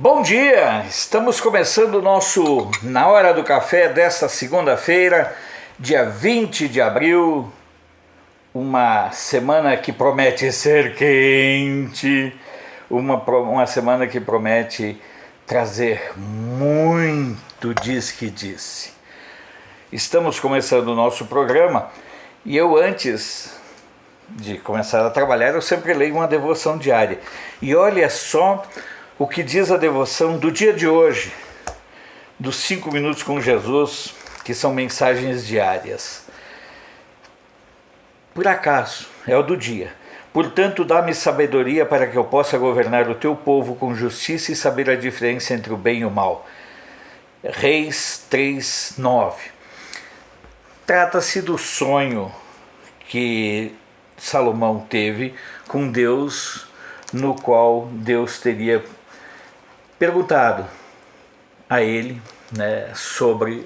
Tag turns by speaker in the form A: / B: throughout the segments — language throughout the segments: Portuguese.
A: Bom dia! Estamos começando o nosso Na Hora do Café desta segunda-feira, dia 20 de abril, uma semana que promete ser quente, uma semana que promete trazer muito diz que disse. Estamos começando o nosso programa e eu, antes de começar a trabalhar, eu sempre leio uma devoção diária. E olha só o que diz a devoção do dia de hoje, dos 5 minutos com Jesus, que são mensagens diárias. Por acaso, é o do dia. Portanto, dá-me sabedoria para que eu possa governar o teu povo com justiça e saber a diferença entre o bem e o mal. Reis 3:9. Trata-se do sonho que Salomão teve com Deus, no qual Deus teria perguntado a ele, sobre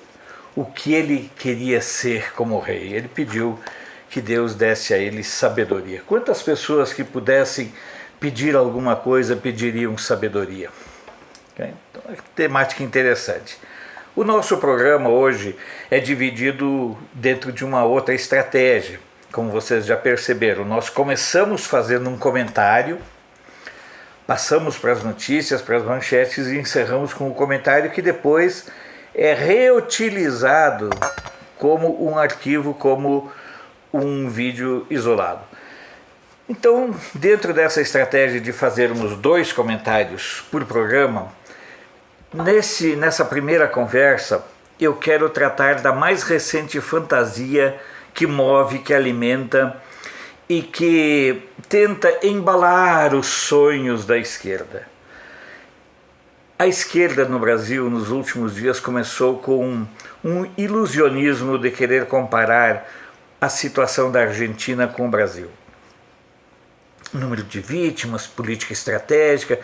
A: o que ele queria ser como rei. Ele pediu que Deus desse a ele sabedoria. Quantas pessoas que pudessem pedir alguma coisa pediriam sabedoria? Okay? Então, é uma temática interessante. O nosso programa hoje é dividido dentro de uma outra estratégia. Como vocês já perceberam, nós começamos fazendo um comentário, passamos para as notícias, para as manchetes e encerramos com um comentário que depois é reutilizado como um arquivo, como um vídeo isolado. Então, dentro dessa estratégia de fazermos 2 comentários por programa, nessa primeira conversa eu quero tratar da mais recente fantasia que move, que alimenta e que tenta embalar os sonhos da esquerda. A esquerda no Brasil, nos últimos dias, começou com um ilusionismo de querer comparar a situação da Argentina com o Brasil. Número de vítimas, política estratégica.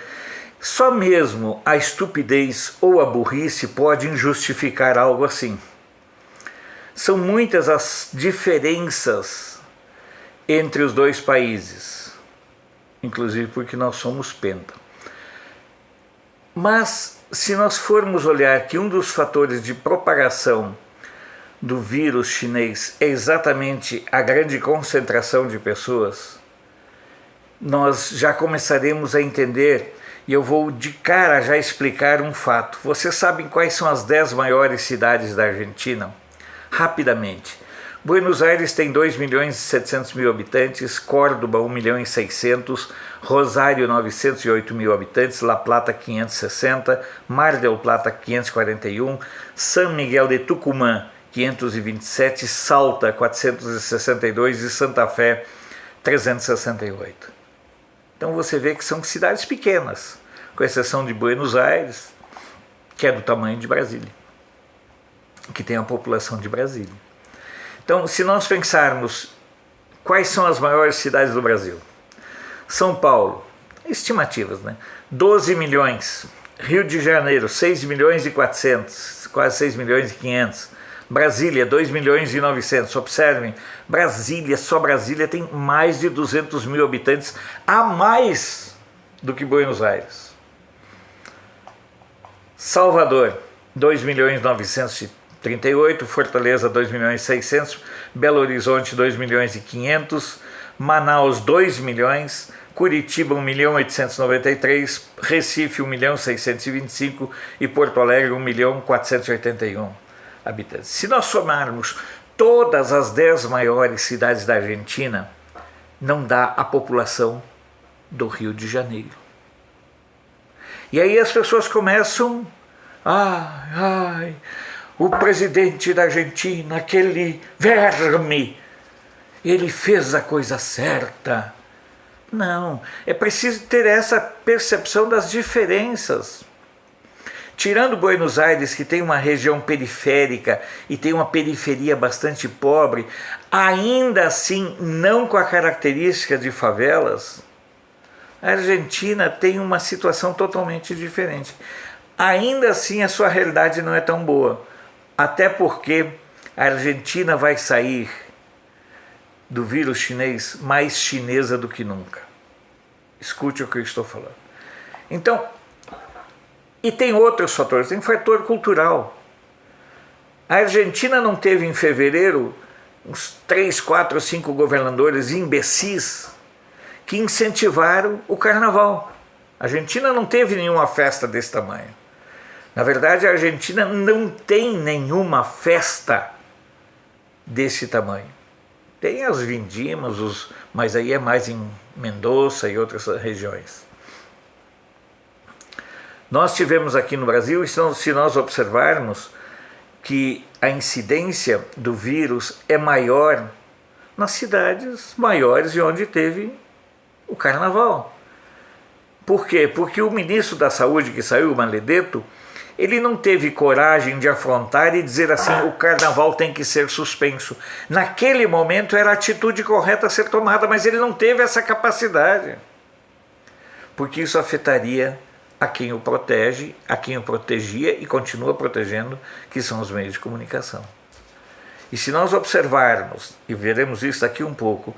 A: Só mesmo a estupidez ou a burrice podem justificar algo assim. São muitas as diferenças entre os dois países, inclusive porque nós somos penta. Mas se nós formos olhar que um dos fatores de propagação do vírus chinês é exatamente a grande concentração de pessoas, nós já começaremos a entender, e eu vou de cara já explicar um fato. Vocês sabem quais são as 10 maiores cidades da Argentina? Rapidamente. Buenos Aires tem 2.700.000 habitantes, Córdoba 1.600.000, Rosário 908.000 habitantes, La Plata 560, Mar del Plata 541, San Miguel de Tucumã 527, Salta 462 e Santa Fé 368. Então você vê que são cidades pequenas, com exceção de Buenos Aires, que é do tamanho de Brasília, que tem a população de Brasília. Então, se nós pensarmos quais são as maiores cidades do Brasil: São Paulo, estimativas, 12 milhões, Rio de Janeiro 6.400.000, quase 6.500.000, Brasília 2.900.000. Observem, só Brasília tem mais de 200.000 habitantes, a mais do que Buenos Aires. Salvador 2.938.000, Fortaleza 2.600.000, Belo Horizonte 2.500.000, Manaus 2 milhões, Curitiba 1.893.000, Recife 1.625.000 e Porto Alegre 1.481.000 habitantes. Se nós somarmos todas as 10 maiores cidades da Argentina, não dá a população do Rio de Janeiro. E aí as pessoas começam: o presidente da Argentina, aquele verme, ele fez a coisa certa. Não, é preciso ter essa percepção das diferenças. Tirando Buenos Aires, que tem uma região periférica e tem uma periferia bastante pobre, ainda assim não com a característica de favelas, a Argentina tem uma situação totalmente diferente. Ainda assim a sua realidade não é tão boa, até porque a Argentina vai sair do vírus chinês mais chinesa do que nunca. Escute o que eu estou falando. Então, E tem outros fatores, tem fator cultural. A Argentina não teve em fevereiro uns 3, 4, 5 governadores imbecis que incentivaram o carnaval. A Argentina não teve nenhuma festa desse tamanho. Na verdade, a Argentina não tem nenhuma festa desse tamanho. Tem as vindimas, mas aí é mais em Mendoza e outras regiões. Nós tivemos aqui no Brasil, se nós observarmos, que a incidência do vírus é maior nas cidades maiores de onde teve o carnaval. Por quê? Porque o ministro da Saúde que saiu, o Maledetto, ele não teve coragem de afrontar e dizer assim, o carnaval tem que ser suspenso. Naquele momento era a atitude correta a ser tomada, mas ele não teve essa capacidade. Porque isso afetaria a quem o protege, a quem o protegia e continua protegendo, que são os meios de comunicação. E se nós observarmos, e veremos isso daqui um pouco,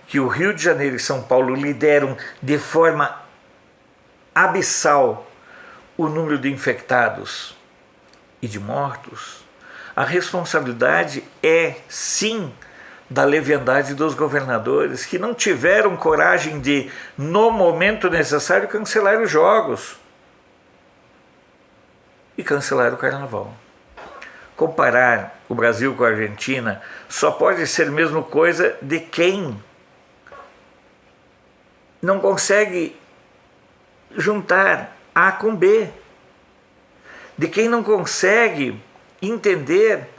A: que o Rio de Janeiro e São Paulo lideram de forma abissal o número de infectados e de mortos, a responsabilidade é, sim, da leviandade dos governadores, que não tiveram coragem de, no momento necessário, cancelar os jogos e cancelar o carnaval. Comparar o Brasil com a Argentina só pode ser mesmo coisa de quem não consegue juntar A com B, de quem não consegue entender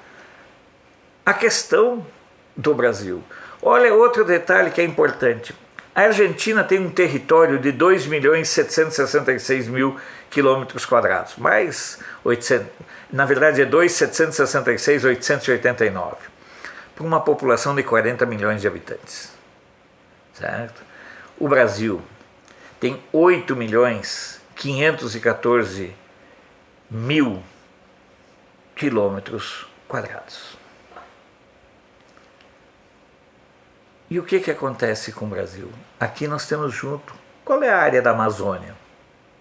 A: a questão do Brasil. Olha outro detalhe que é importante. A Argentina tem um território de 2.766.000 quilômetros quadrados, mais 800, na verdade é 2.766.889, por uma população de 40 milhões de habitantes. Certo? O Brasil tem 8.514.000 quilômetros quadrados. E o que acontece com o Brasil? Aqui nós temos junto, qual é a área da Amazônia?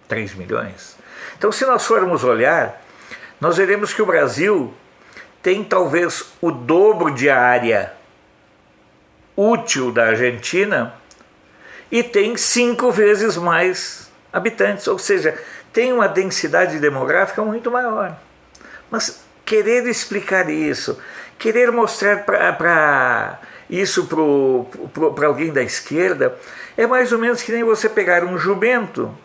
A: 3 milhões. Então, se nós formos olhar, nós veremos que o Brasil tem talvez o dobro de área útil da Argentina e tem 5 vezes mais habitantes, ou seja, tem uma densidade demográfica muito maior. Mas querer explicar isso, querer mostrar isso para alguém da esquerda, é mais ou menos que nem você pegar um jumento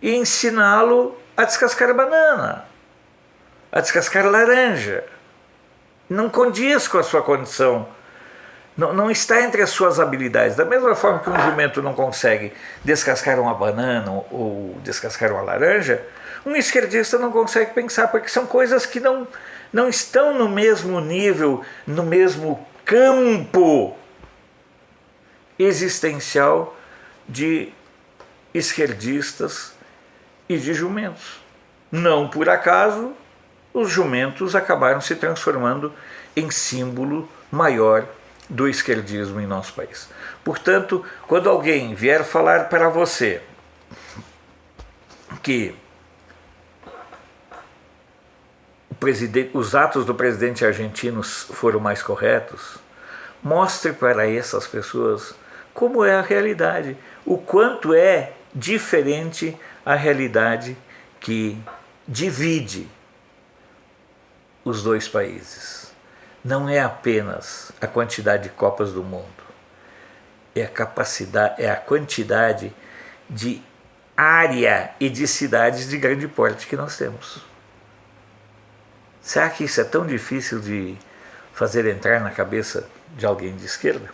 A: e ensiná-lo a descascar banana, a descascar laranja. Não condiz com a sua condição, não está entre as suas habilidades. Da mesma forma que um jumento não consegue descascar uma banana ou descascar uma laranja, um esquerdista não consegue pensar, porque são coisas que não estão no mesmo nível, no mesmo campo existencial de esquerdistas e de jumentos. Não por acaso, os jumentos acabaram se transformando em símbolo maior do esquerdismo em nosso país. Portanto, quando alguém vier falar para você que os atos do presidente argentino foram mais corretos, mostre para essas pessoas como é a realidade, o quanto é diferente a realidade que divide os dois países. Não é apenas a quantidade de Copas do Mundo, é a capacidade, é a quantidade de área e de cidades de grande porte que nós temos. Será que isso é tão difícil de fazer entrar na cabeça de alguém de esquerda?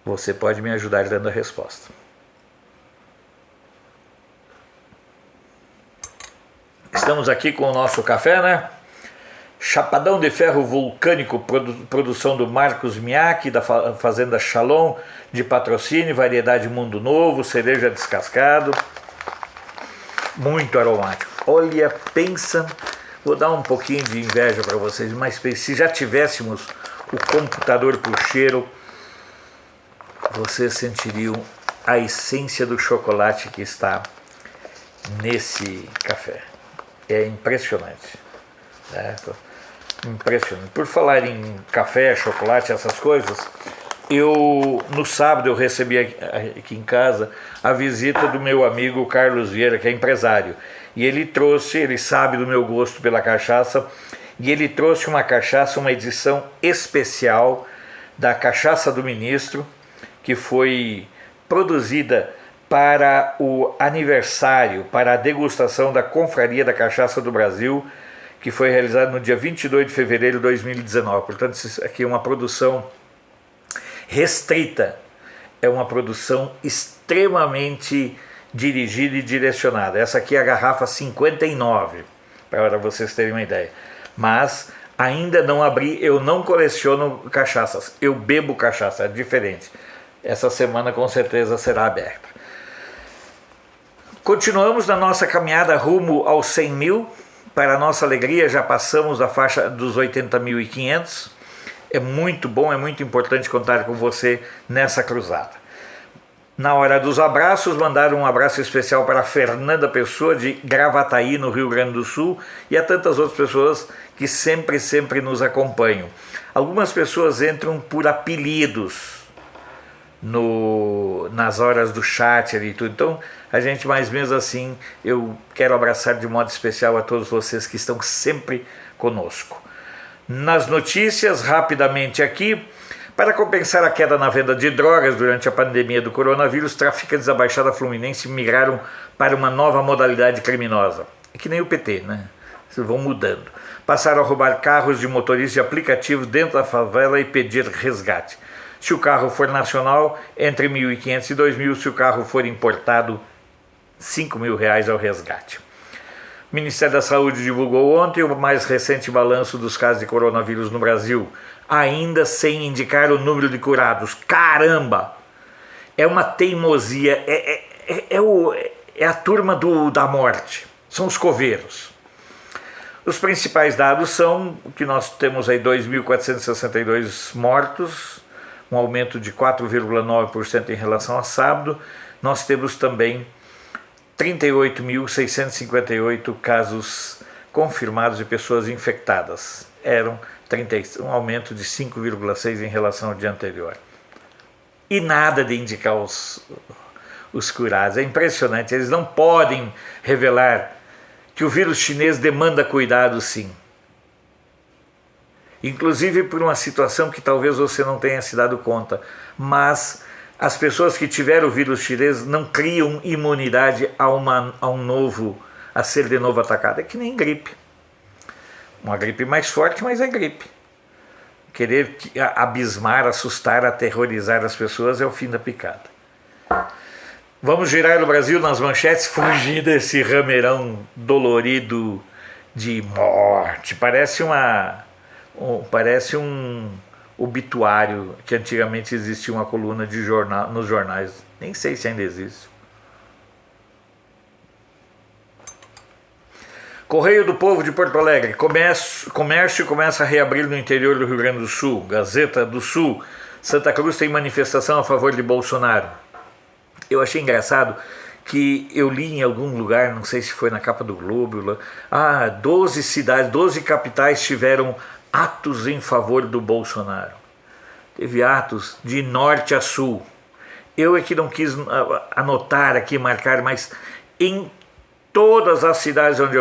A: Você pode me ajudar dando a resposta. Estamos aqui com o nosso café, né? Chapadão de ferro vulcânico, produção do Marcos Miaki, da Fazenda Shalom, de patrocínio, variedade Mundo Novo, cereja descascado, muito aromático. Olha, pensa, vou dar um pouquinho de inveja para vocês, mas se já tivéssemos o computador por cheiro, vocês sentiriam a essência do chocolate que está nesse café. É impressionante. Certo? Impressionante. Por falar em café, chocolate, essas coisas, no sábado eu recebi aqui em casa a visita do meu amigo Carlos Vieira, que é empresário. E ele sabe do meu gosto pela cachaça, e ele trouxe uma cachaça, uma edição especial da Cachaça do Ministro, que foi produzida para o aniversário, para a degustação da Confraria da Cachaça do Brasil, que foi realizado no dia 22 de fevereiro de 2019. Portanto, isso aqui é uma produção restrita, é uma produção extremamente dirigida e direcionada. Essa aqui é a garrafa 59, para vocês terem uma ideia. Mas ainda não abri, eu não coleciono cachaças, eu bebo cachaça, é diferente. Essa semana com certeza será aberta. Continuamos na nossa caminhada rumo aos 100 mil. Para nossa alegria, já passamos a faixa dos 80.500. É muito bom, é muito importante contar com você nessa cruzada. Na hora dos abraços, mandaram um abraço especial para a Fernanda Pessoa, de Gravataí, no Rio Grande do Sul, e a tantas outras pessoas que sempre nos acompanham. Algumas pessoas entram por apelidos nas horas do chat e tudo. Então, a gente, mais mesmo assim, eu quero abraçar de modo especial a todos vocês que estão sempre conosco. Nas notícias, rapidamente aqui, para compensar a queda na venda de drogas durante a pandemia do coronavírus, traficantes da Baixada Fluminense migraram para uma nova modalidade criminosa. É que nem o PT, né? Vocês vão mudando. Passaram a roubar carros de motoristas de aplicativo dentro da favela e pedir resgate. Se o carro for nacional, entre R$ 1.500 e R$ 2.000. Se o carro for importado, R$ 5.000 ao resgate. O Ministério da Saúde divulgou ontem o mais recente balanço dos casos de coronavírus no Brasil, ainda sem indicar o número de curados. Caramba! É uma teimosia, é a turma da morte, são os coveiros. Os principais dados são que nós temos aí 2.462 mortos, um aumento de 4,9% em relação a sábado. Nós temos também 38.658 casos confirmados de pessoas infectadas. Eram um aumento de 5,6% em relação ao dia anterior. E nada de indicar os curados. É impressionante, eles não podem revelar que o vírus chinês demanda cuidado, sim. Inclusive por uma situação que talvez você não tenha se dado conta, mas as pessoas que tiveram o vírus chinês não criam imunidade a ser de novo atacado. É que nem gripe. Uma gripe mais forte, mas é gripe. Querer abismar, assustar, aterrorizar as pessoas é o fim da picada. Vamos girar o Brasil nas manchetes, fugir desse rameirão dolorido de morte. Parece um obituário, que antigamente existia uma coluna de jornal nos jornais. Nem sei se ainda existe. Correio do Povo de Porto Alegre. Comércio começa a reabrir no interior do Rio Grande do Sul. Gazeta do Sul. Santa Cruz tem manifestação a favor de Bolsonaro. Eu achei engraçado que eu li em algum lugar, não sei se foi na capa do Globo, 12 cidades, 12 capitais tiveram atos em favor do Bolsonaro. Teve atos de norte a sul. Eu é que não quis anotar aqui, marcar, mas em todas as cidades onde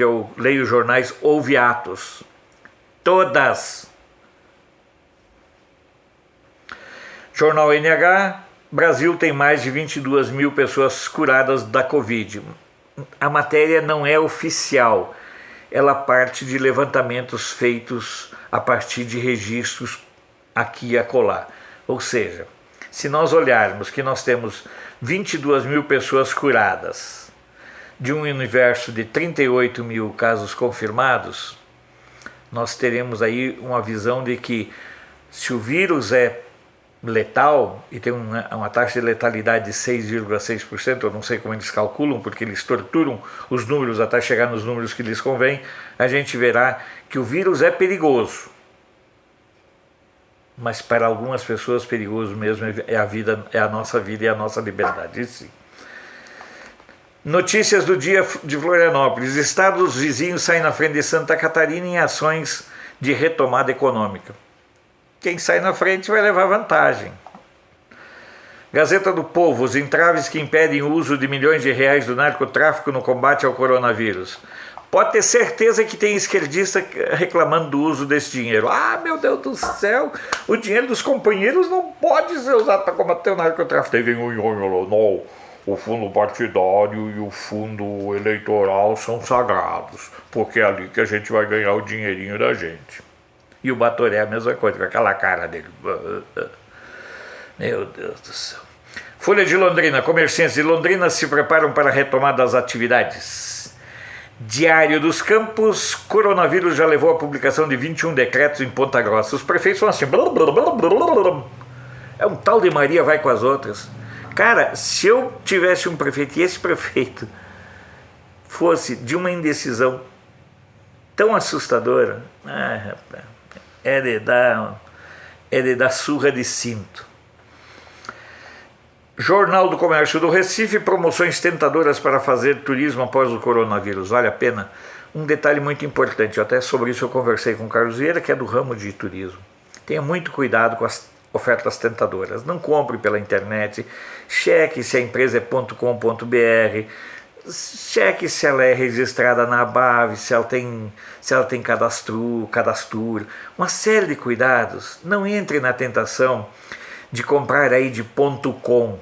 A: eu leio jornais, houve atos. Todas. Jornal NH, Brasil tem mais de 22 mil pessoas curadas da Covid. A matéria não é oficial. Ela parte de levantamentos feitos a partir de registros aqui e acolá. Ou seja, se nós olharmos que nós temos 22 mil pessoas curadas, de um universo de 38 mil casos confirmados, nós teremos aí uma visão de que se o vírus é letal e tem uma taxa de letalidade de 6,6%, eu não sei como eles calculam, porque eles torturam os números até chegar nos números que lhes convém, a gente verá que o vírus é perigoso. Mas para algumas pessoas perigoso mesmo é a nossa vida e a nossa liberdade, sim. Notícias do dia de Florianópolis. Estados vizinhos saem na frente de Santa Catarina em ações de retomada econômica. Quem sai na frente vai levar vantagem. Gazeta do Povo. Os entraves que impedem o uso de milhões de reais do narcotráfico no combate ao coronavírus. Pode ter certeza que tem esquerdista reclamando do uso desse dinheiro. Ah, meu Deus do céu, o dinheiro dos companheiros não pode ser usado para combater o narcotráfico. Aí vem o fundo partidário e o fundo eleitoral são sagrados, porque é ali que a gente vai ganhar o dinheirinho da gente. E o Batoré é a mesma coisa, com aquela cara dele. Meu Deus do céu. Folha de Londrina. Comerciantes de Londrina se preparam para a retomada das atividades. Diário dos Campos. Coronavírus já levou à publicação de 21 decretos em Ponta Grossa. Os prefeitos são assim. É um tal de Maria vai com as outras. Cara, se eu tivesse um prefeito e esse prefeito fosse de uma indecisão tão assustadora, rapaz, é de dar surra de cinto. Jornal do Comércio do Recife, promoções tentadoras para fazer turismo após o coronavírus. Vale a pena? Um detalhe muito importante, até sobre isso eu conversei com o Carlos Vieira, que é do ramo de turismo. Tenha muito cuidado com as ofertas tentadoras. Não compre pela internet, cheque se a empresa é .com.br, cheque se ela é registrada na ABAV, se ela tem cadastro, uma série de cuidados. Não entre na tentação de comprar aí de .com.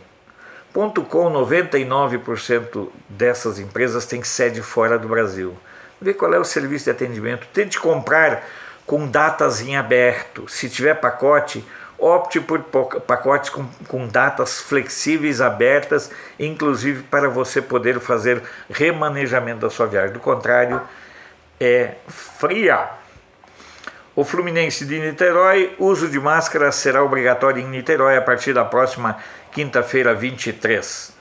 A: .com, 99% dessas empresas tem sede fora do Brasil. Vê qual é o serviço de atendimento. Tente comprar com datas em aberto. Se tiver pacote, opte por pacotes com datas flexíveis, abertas, inclusive para você poder fazer remanejamento da sua viagem. Do contrário, é fria. O Fluminense de Niterói, uso de máscara será obrigatório em Niterói a partir da próxima quinta-feira, 23.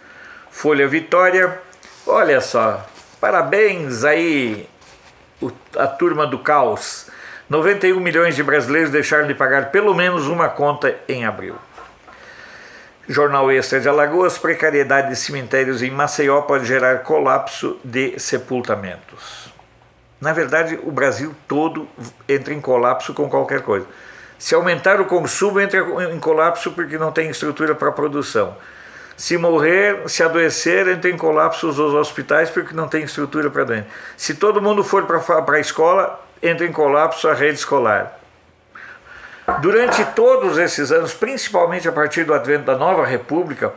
A: Folha Vitória, olha só, parabéns aí a turma do caos. 91 milhões de brasileiros deixaram de pagar pelo menos uma conta em abril. Jornal Extra de Alagoas, precariedade de cemitérios em Maceió pode gerar colapso de sepultamentos. Na verdade, o Brasil todo entra em colapso com qualquer coisa. Se aumentar o consumo, entra em colapso porque não tem estrutura para produção. Se morrer, se adoecer, entra em colapso os hospitais porque não tem estrutura para doença. Se todo mundo for para a escola, entra em colapso a rede escolar. Durante todos esses anos, principalmente a partir do advento da nova república,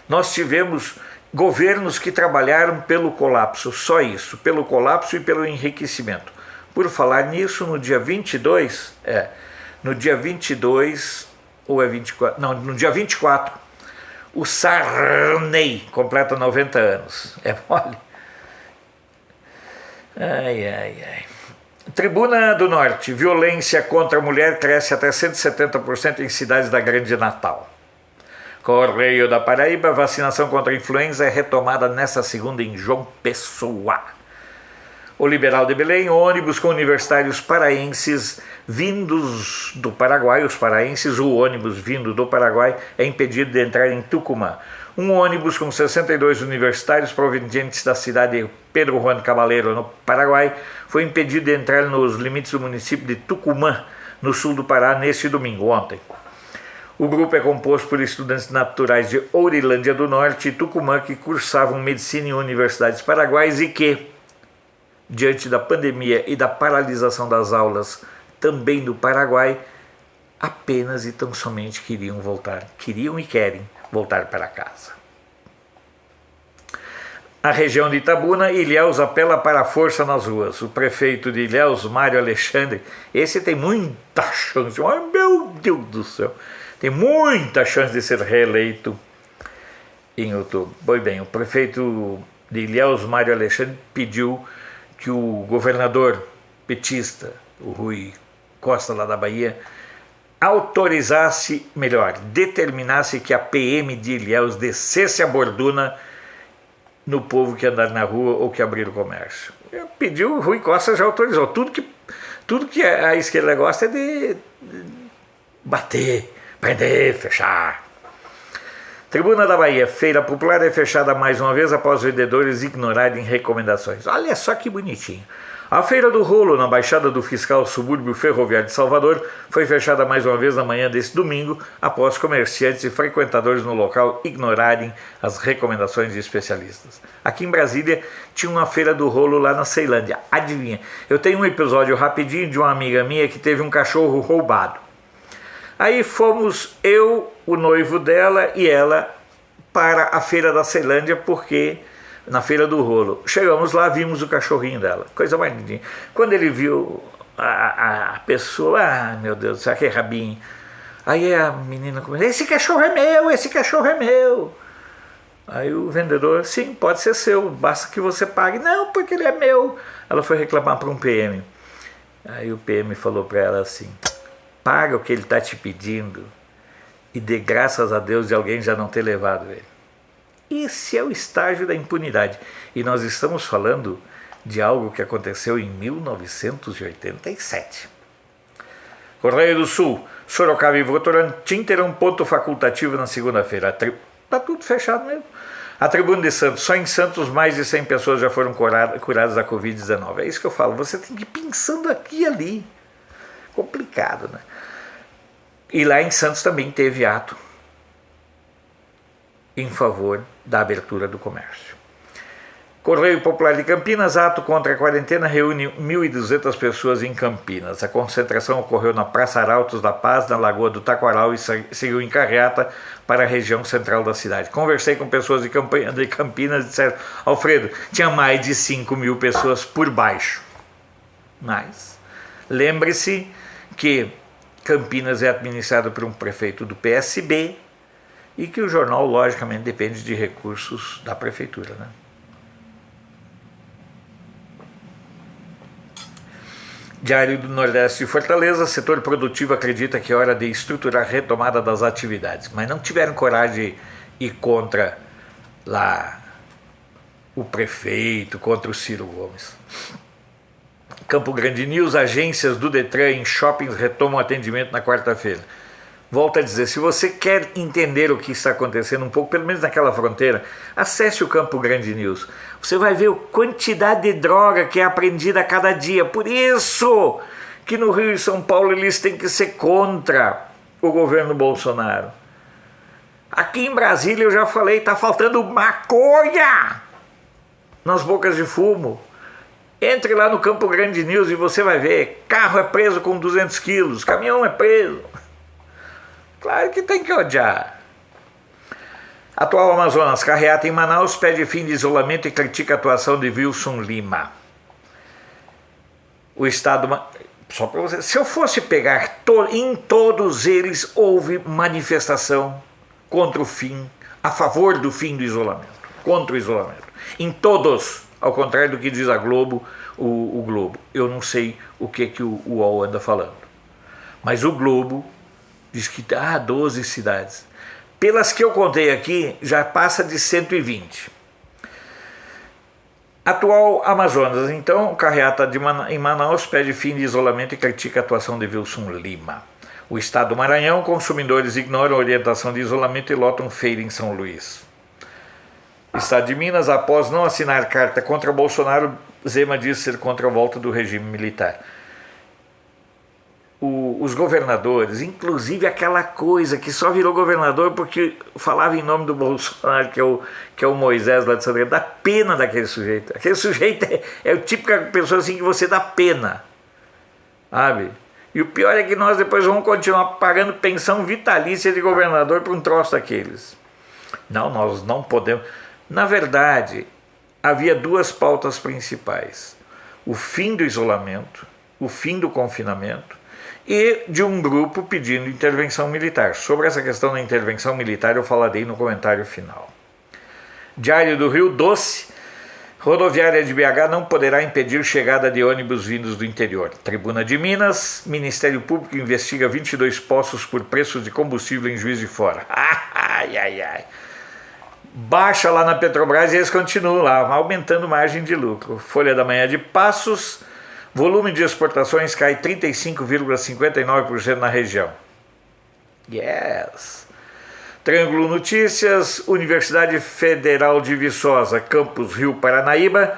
A: nós tivemos governos que trabalharam pelo colapso, só isso, pelo colapso e pelo enriquecimento. Por falar nisso, no dia 22, ou é 24, não, no dia 24, o Sarney completa 90 anos. É mole? Ai. Tribuna do Norte, violência contra a mulher cresce até 170% em cidades da Grande Natal. Correio da Paraíba, vacinação contra a influenza é retomada nesta segunda em João Pessoa. O Liberal de Belém, ônibus com universitários paraenses vindos do Paraguai. Os paraenses, o ônibus vindo do Paraguai é impedido de entrar em Tucumã. Um ônibus com 62 universitários provenientes da cidade de Pedro Juan Caballero, no Paraguai, foi impedido de entrar nos limites do município de Tucumã, no sul do Pará, neste domingo, ontem. O grupo é composto por estudantes naturais de Ourilândia do Norte e Tucumã que cursavam medicina em universidades paraguaias e que, diante da pandemia e da paralisação das aulas também do Paraguai, apenas e tão somente queriam e querem voltar para casa. A região de Itabuna, Ilhéus apela para a força nas ruas. O prefeito de Ilhéus, Mário Alexandre, esse tem muita chance, meu Deus do céu, tem muita chance de ser reeleito em outubro. Pois bem, o prefeito de Ilhéus, Mário Alexandre, pediu que o governador petista, o Rui Costa, lá da Bahia, determinasse que a PM de Ilhéus descesse a borduna no povo que andar na rua ou que abrir o comércio. Pediu, o Rui Costa já autorizou. Tudo que a esquerda gosta é de bater, prender, fechar. Tribuna da Bahia, Feira Popular é fechada mais uma vez após vendedores ignorarem recomendações. Olha só que bonitinho. A Feira do Rolo, na Baixada do Fiscal Subúrbio Ferroviário de Salvador, foi fechada mais uma vez na manhã desse domingo, após comerciantes e frequentadores no local ignorarem as recomendações de especialistas. Aqui em Brasília tinha uma Feira do Rolo lá na Ceilândia. Adivinha, eu tenho um episódio rapidinho de uma amiga minha que teve um cachorro roubado. Aí fomos eu, o noivo dela e ela para a Feira da Ceilândia, porque na Feira do Rolo. Chegamos lá, vimos o cachorrinho dela, coisa mais lindinha. Quando ele viu a pessoa, meu Deus, será que é rabinho? Aí a menina começou, esse cachorro é meu, esse cachorro é meu. Aí o vendedor, sim, pode ser seu, basta que você pague. Não, porque ele é meu. Ela foi reclamar para um PM. Aí o PM falou para ela assim, paga o que ele está te pedindo e dê graças a Deus de alguém já não ter levado ele. Esse é o estágio da impunidade. E nós estamos falando de algo que aconteceu em 1987. Correio do Sul, Sorocaba e Votorantim terão ponto facultativo na segunda-feira. Está tudo fechado mesmo. A Tribuna de Santos, só em Santos mais de 100 pessoas já foram curadas da Covid-19. É isso que eu falo, você tem que ir pensando aqui e ali. Complicado, né? E lá em Santos também teve ato em favor da abertura do comércio. Correio Popular de Campinas, ato contra a quarentena reúne 1.200 pessoas em Campinas. A concentração ocorreu na Praça Arautos da Paz, na Lagoa do Taquaral e seguiu em carreata para a região central da cidade. Conversei com pessoas de Campinas e disseram, Alfredo, tinha mais de 5.000 pessoas por baixo. Mas, lembre-se que Campinas é administrado por um prefeito do PSB e que o jornal, logicamente, depende de recursos da prefeitura, né? Diário do Nordeste de Fortaleza, setor produtivo acredita que é hora de estruturar a retomada das atividades, mas não tiveram coragem de ir contra lá o prefeito, contra o Ciro Gomes. Campo Grande News, agências do Detran em shoppings retomam atendimento na quarta-feira. Volto a dizer, se você quer entender o que está acontecendo um pouco, pelo menos naquela fronteira, acesse o Campo Grande News. Você vai ver a quantidade de droga que é apreendida a cada dia. Por isso que no Rio e São Paulo eles têm que ser contra o governo Bolsonaro. Aqui em Brasília eu já falei, está faltando maconha nas bocas de fumo. Entre lá no Campo Grande News e você vai ver, carro é preso com 200 quilos, caminhão é preso. Claro que tem que odiar. Atual Amazonas, carreata em Manaus pede fim de isolamento e critica a atuação de Wilson Lima. O Estado... Só para você... Se eu fosse pegar... Em todos eles houve manifestação contra o fim, a favor do fim do isolamento. Contra o isolamento. Em todos. Ao contrário do que diz a Globo, o Globo. Eu não sei o que o UOL anda falando. Mas o Globo... diz que 12 cidades. Pelas que eu contei aqui, já passa de 120. Atual Amazonas, então, carreata em Manaus pede fim de isolamento e critica a atuação de Wilson Lima. O estado do Maranhão, consumidores ignoram a orientação de isolamento e lotam feira em São Luís. Estado de Minas, após não assinar carta contra Bolsonaro, Zema diz ser contra a volta do regime militar. Os governadores, inclusive aquela coisa que só virou governador porque falava em nome do Bolsonaro, que é o Moisés lá de Santa Catarina, dá pena daquele sujeito. Aquele sujeito é o tipo de pessoa assim que você dá pena, sabe? E o pior é que nós depois vamos continuar pagando pensão vitalícia de governador por um troço daqueles. Não, nós não podemos. Na verdade, havia duas pautas principais: o fim do isolamento, o fim do confinamento, e de um grupo pedindo intervenção militar. Sobre essa questão da intervenção militar eu falarei no comentário final. Diário do Rio Doce, rodoviária de BH não poderá impedir chegada de ônibus vindos do interior. Tribuna de Minas, Ministério Público investiga 22 poços por preços de combustível em Juiz de Fora. Ai, ai, ai. Baixa lá na Petrobras e eles continuam lá, aumentando margem de lucro. Folha da Manhã de Passos, volume de exportações cai 35,59% na região. Yes! Triângulo Notícias, Universidade Federal de Viçosa, Campus Rio Paranaíba,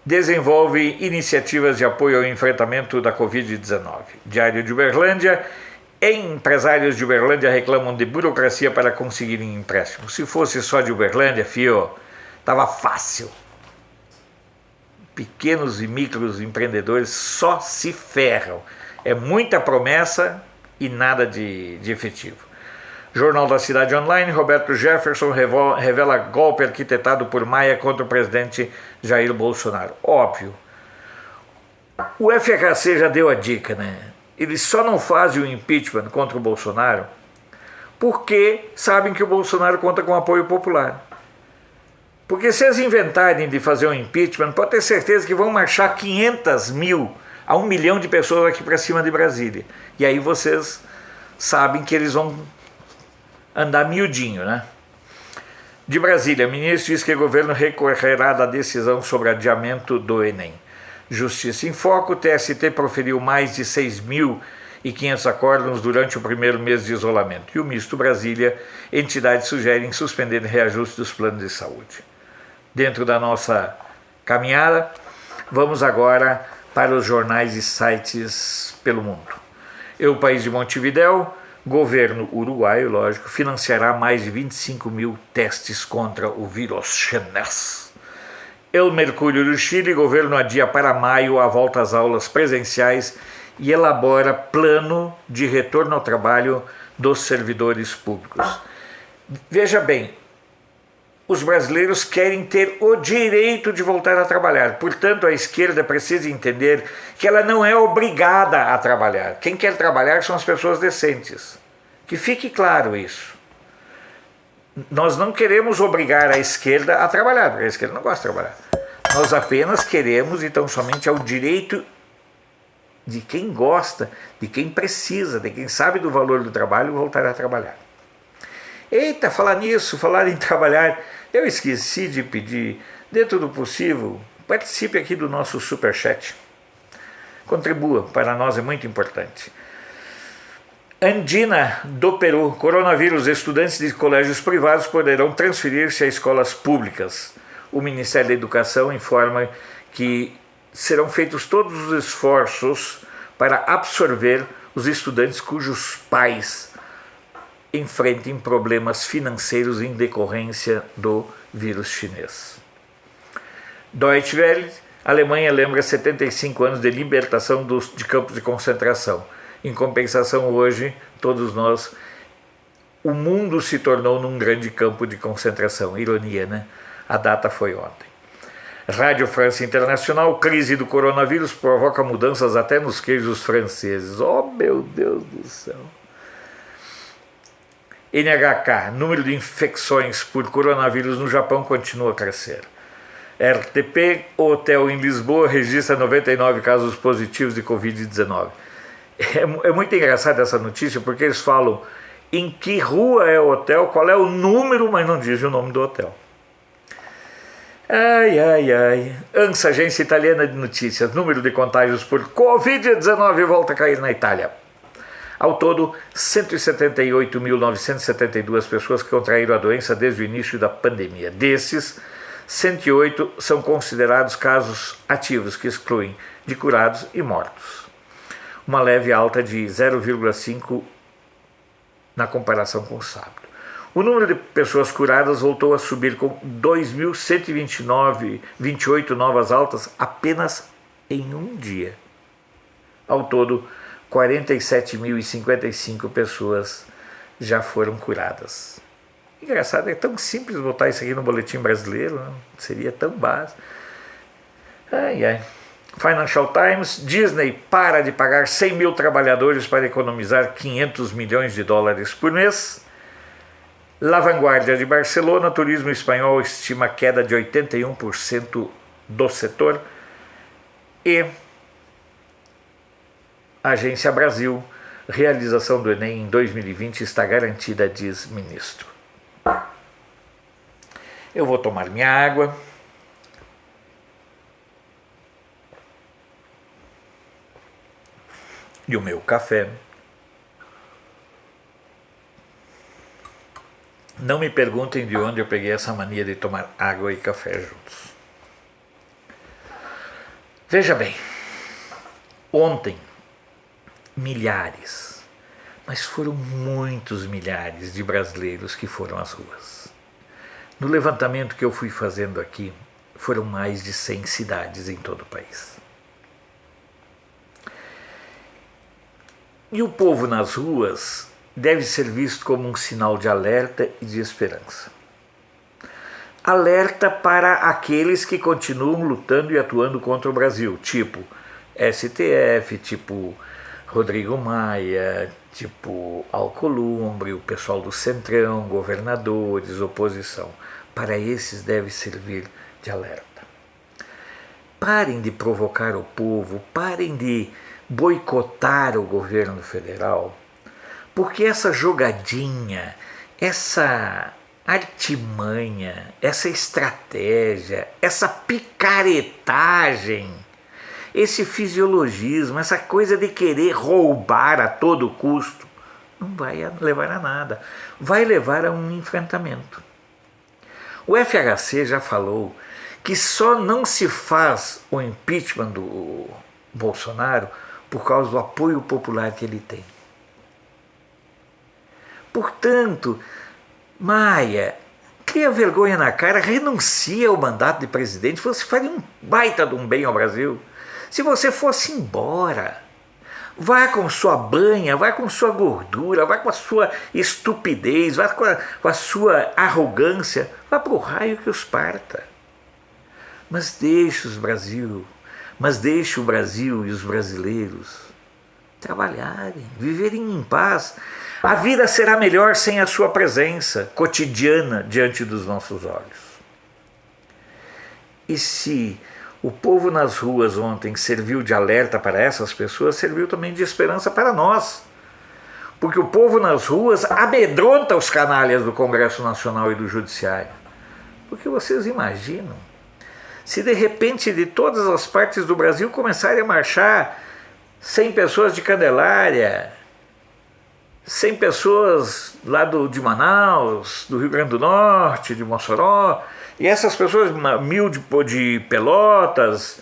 A: desenvolve iniciativas de apoio ao enfrentamento da Covid-19. Diário de Uberlândia, empresários de Uberlândia reclamam de burocracia para conseguirem empréstimo. Se fosse só de Uberlândia, fio, tava fácil. Pequenos e micros empreendedores só se ferram. É muita promessa e nada de efetivo. Jornal da Cidade Online, Roberto Jefferson revela golpe arquitetado por Maia contra o presidente Jair Bolsonaro. Óbvio. O FHC já deu a dica, né? Eles só não fazem o impeachment contra o Bolsonaro porque sabem que o Bolsonaro conta com apoio popular. Porque se eles inventarem de fazer um impeachment, pode ter certeza que vão marchar 500 mil a 1 milhão de pessoas aqui para cima de Brasília. E aí vocês sabem que eles vão andar miudinho, né? De Brasília, o ministro diz que o governo recorrerá da decisão sobre adiamento do Enem. Justiça em Foco, o TST proferiu mais de 6.500 acórdãos durante o primeiro mês de isolamento. E o misto Brasília, entidades sugerem suspender reajuste dos planos de saúde. Dentro da nossa caminhada, vamos agora para os jornais e sites pelo mundo. O País de Montevidéu, governo uruguaio, lógico, financiará mais de 25 mil testes contra o vírus chinês. El Mercúrio do Chile, governo adia para maio a volta às aulas presenciais e elabora plano de retorno ao trabalho dos servidores públicos. Veja bem, os brasileiros querem ter o direito de voltar a trabalhar. Portanto, a esquerda precisa entender que ela não é obrigada a trabalhar. Quem quer trabalhar são as pessoas decentes. Que fique claro isso. Nós não queremos obrigar a esquerda a trabalhar, porque a esquerda não gosta de trabalhar. Nós apenas queremos, então, somente ao direito de quem gosta, de quem precisa, de quem sabe do valor do trabalho, voltar a trabalhar. Eita, falar em trabalhar, eu esqueci de pedir, dentro do possível, participe aqui do nosso Superchat. Contribua, para nós é muito importante. Andina do Peru, coronavírus, estudantes de colégios privados poderão transferir-se a escolas públicas. O Ministério da Educação informa que serão feitos todos os esforços para absorver os estudantes cujos pais enfrentem problemas financeiros em decorrência do vírus chinês. Deutsche Welle, Alemanha lembra 75 anos de libertação de campos de concentração. Em compensação, hoje, todos nós, o mundo se tornou num grande campo de concentração. Ironia, né? A data foi ontem. Rádio França Internacional, crise do coronavírus provoca mudanças até nos queijos franceses. Oh, meu Deus do céu! NHK, número de infecções por coronavírus no Japão continua a crescer. RTP, hotel em Lisboa registra 99 casos positivos de Covid-19. É muito engraçada essa notícia porque eles falam em que rua é o hotel, qual é o número, mas não dizem o nome do hotel. ANSA, Agência Italiana de Notícias, número de contágios por Covid-19 volta a cair na Itália. Ao todo, 178.972 pessoas contraíram a doença desde o início da pandemia. Desses, 108 são considerados casos ativos, que excluem de curados e mortos. Uma leve alta de 0,5 na comparação com o sábado. O número de pessoas curadas voltou a subir com 2.128 novas altas apenas em um dia. Ao todo, 47.055 pessoas já foram curadas. Engraçado, é tão simples botar isso aqui no boletim brasileiro, não? Seria tão básico. Financial Times, Disney para de pagar 100 mil trabalhadores para economizar 500 milhões de dólares por mês. La Vanguardia de Barcelona, turismo espanhol estima queda de 81% do setor. E Agência Brasil, realização do Enem em 2020 está garantida, diz ministro. Eu vou tomar minha água. E o meu café. Não me perguntem de onde eu peguei essa mania de tomar água e café juntos. Veja bem, ontem, milhares, mas foram muitos milhares de brasileiros que foram às ruas. No levantamento que eu fui fazendo aqui, foram mais de 100 cidades em todo o país. E o povo nas ruas deve ser visto como um sinal de alerta e de esperança. Alerta para aqueles que continuam lutando e atuando contra o Brasil, tipo STF, tipo Rodrigo Maia, tipo Alcolumbre, o pessoal do Centrão, governadores, oposição. Para esses deve servir de alerta. Parem de provocar o povo, parem de boicotar o governo federal, porque essa jogadinha, essa artimanha, essa estratégia, essa picaretagem, esse fisiologismo, essa coisa de querer roubar a todo custo, não vai levar a nada, vai levar a um enfrentamento. O FHC já falou que só não se faz o impeachment do Bolsonaro por causa do apoio popular que ele tem. Portanto, Maia, cria vergonha na cara, renuncia ao mandato de presidente, você faria um baita de um bem ao Brasil. Se você fosse embora, vá com sua banha, vá com sua gordura, vá com a sua estupidez, vá com a sua arrogância, vá para o raio que os parta. Mas deixe o Brasil e os brasileiros trabalharem, viverem em paz. A vida será melhor sem a sua presença cotidiana diante dos nossos olhos. E se o povo nas ruas ontem serviu de alerta para essas pessoas, serviu também de esperança para nós. Porque o povo nas ruas amedronta os canalhas do Congresso Nacional e do Judiciário. Porque vocês imaginam, se de repente de todas as partes do Brasil começarem a marchar 100 pessoas de Candelária, 100 pessoas lá de Manaus, do Rio Grande do Norte, de Mossoró, e essas pessoas, 1.000 de Pelotas,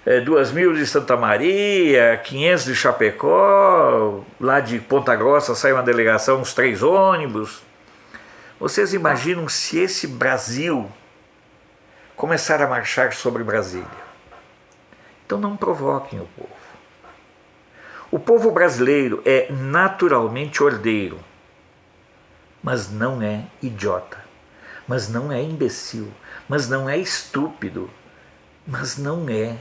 A: 2.000 de Santa Maria, 500 de Chapecó, lá de Ponta Grossa sai uma delegação, uns 3 ônibus. Vocês imaginam se esse Brasil começar a marchar sobre Brasília? Então não provoquem o povo. O povo brasileiro é naturalmente ordeiro, mas não é idiota, mas não é imbecil, mas não é estúpido, mas não é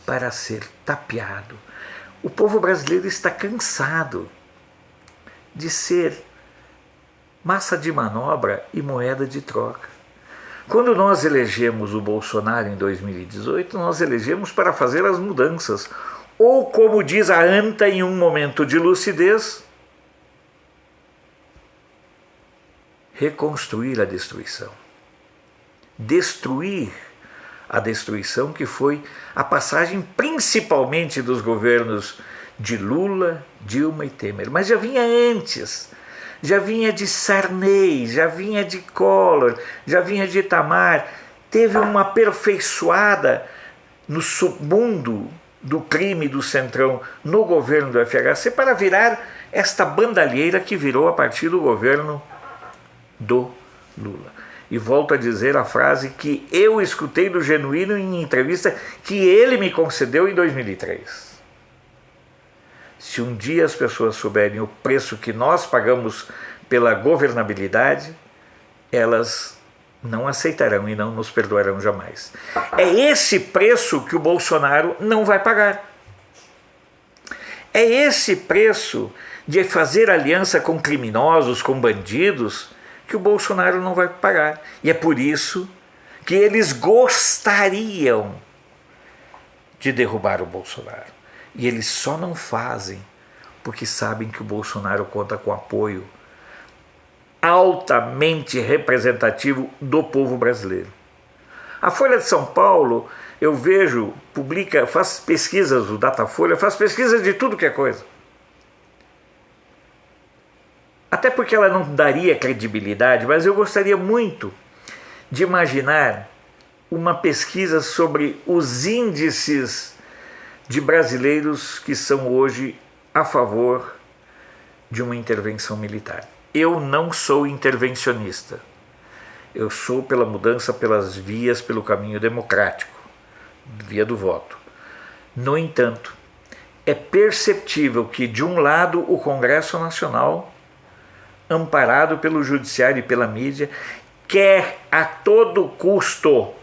A: para ser tapeado. O povo brasileiro está cansado de ser massa de manobra e moeda de troca. Quando nós elegemos o Bolsonaro em 2018, nós elegemos para fazer as mudanças. Ou, como diz a anta em um momento de lucidez, reconstruir a destruição. Destruir a destruição que foi a passagem principalmente dos governos de Lula, Dilma e Temer. Mas já vinha antes, já vinha de Sarney, já vinha de Collor, já vinha de Itamar. Teve uma aperfeiçoada no submundo do crime do Centrão no governo do FHC para virar esta bandalheira que virou a partir do governo do Lula. E volto a dizer a frase que eu escutei do Genuíno em entrevista que ele me concedeu em 2003. Se um dia as pessoas souberem o preço que nós pagamos pela governabilidade, elas não aceitarão e não nos perdoarão jamais. É esse preço que o Bolsonaro não vai pagar. É esse preço de fazer aliança com criminosos, com bandidos, que o Bolsonaro não vai pagar. E é por isso que eles gostariam de derrubar o Bolsonaro. E eles só não fazem porque sabem que o Bolsonaro conta com apoio altamente representativo do povo brasileiro. A Folha de São Paulo, eu vejo, publica, faz pesquisas, o Datafolha faz pesquisas de tudo que é coisa. até porque ela não daria credibilidade, mas eu gostaria muito de imaginar uma pesquisa sobre os índices de brasileiros que são hoje a favor de uma intervenção militar. Eu não sou intervencionista. Eu sou pela mudança pelas vias, pelo caminho democrático, via do voto. No entanto, é perceptível que, de um lado, o Congresso Nacional, amparado pelo Judiciário e pela mídia, quer a todo custo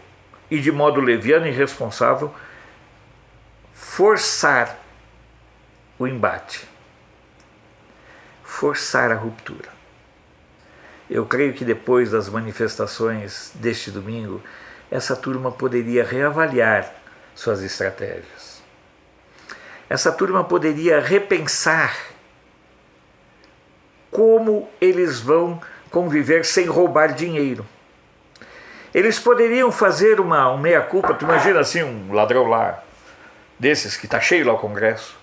A: e de modo leviano e irresponsável forçar o embate, forçar a ruptura. Eu creio que depois das manifestações deste domingo, essa turma poderia reavaliar suas estratégias. Essa turma poderia repensar como eles vão conviver sem roubar dinheiro. Eles poderiam fazer uma meia-culpa. Tu imagina assim, um ladrão lá, desses que está cheio lá o Congresso.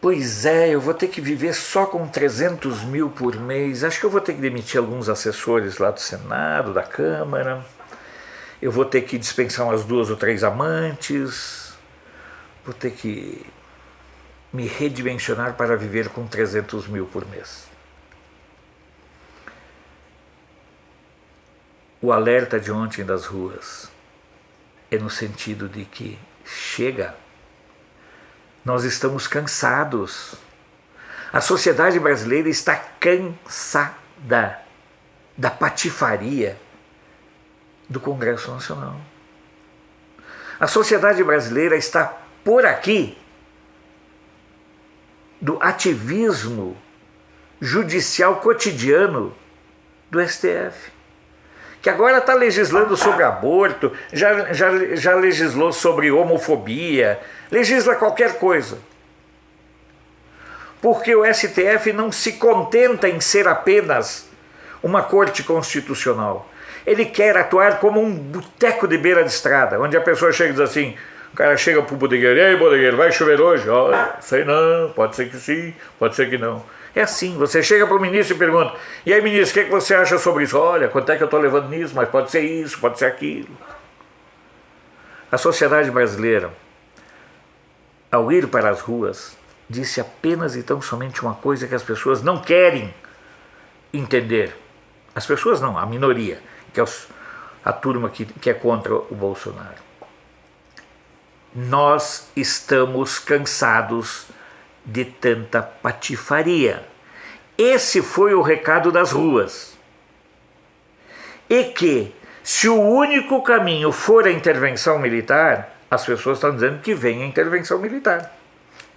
A: Pois é, eu vou ter que viver só com 300 mil por mês. Acho que eu vou ter que demitir alguns assessores lá do Senado, da Câmara. Eu vou ter que dispensar umas 2 ou 3 amantes. Vou ter que me redimensionar para viver com 300 mil por mês. O alerta de ontem das ruas é no sentido de que chega. Nós estamos cansados. A sociedade brasileira está cansada da patifaria do Congresso Nacional. A sociedade brasileira está por aqui do ativismo judicial cotidiano do STF, que agora está legislando sobre aborto, já legislou sobre homofobia, legisla qualquer coisa. Porque o STF não se contenta em ser apenas uma corte constitucional. Ele quer atuar como um boteco de beira de estrada, onde a pessoa chega e diz assim, o cara chega pro bodegueiro, ei bodegueiro, vai chover hoje? Sei não, pode ser que sim, pode ser que não. É assim, você chega para o ministro e pergunta, e aí ministro, o que você acha sobre isso? Olha, quanto é que eu estou levando nisso, mas pode ser isso, pode ser aquilo. A sociedade brasileira, ao ir para as ruas, disse apenas e tão somente uma coisa que as pessoas não querem entender. As pessoas não, a minoria, que é a turma que é contra o Bolsonaro. Nós estamos cansados de tanta patifaria. Esse foi o recado das ruas. E que, se o único caminho for a intervenção militar, as pessoas estão dizendo que vem a intervenção militar,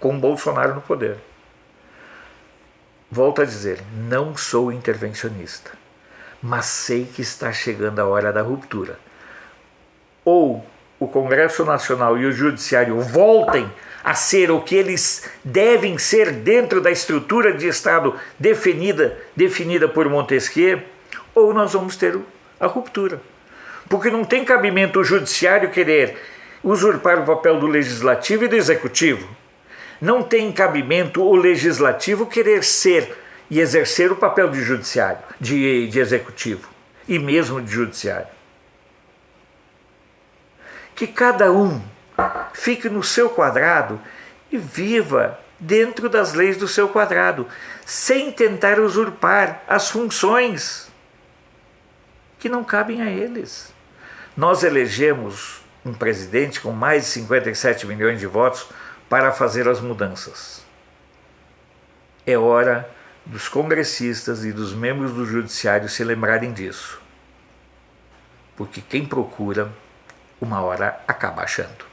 A: com Bolsonaro no poder. Volto a dizer, não sou intervencionista, mas sei que está chegando a hora da ruptura. Ou o Congresso Nacional e o Judiciário voltem a ser o que eles devem ser dentro da estrutura de Estado definida por Montesquieu, ou nós vamos ter a ruptura. Porque não tem cabimento o Judiciário querer usurpar o papel do Legislativo e do Executivo. Não tem cabimento o Legislativo querer ser e exercer o papel de Judiciário, de Executivo e mesmo de Judiciário. Que cada um fique no seu quadrado e viva dentro das leis do seu quadrado, sem tentar usurpar as funções que não cabem a eles. Nós elegemos um presidente com mais de 57 milhões de votos para fazer as mudanças. É hora dos congressistas e dos membros do judiciário se lembrarem disso. Porque quem procura, uma hora acaba achando.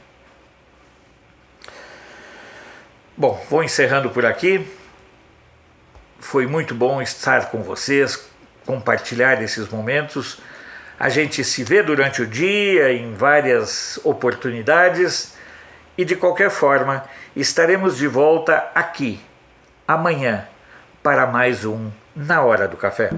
A: Bom, vou encerrando por aqui. Foi muito bom estar com vocês, compartilhar esses momentos. A gente se vê durante o dia, em várias oportunidades, e de qualquer forma, estaremos de volta aqui, amanhã, para mais um Na Hora do Café.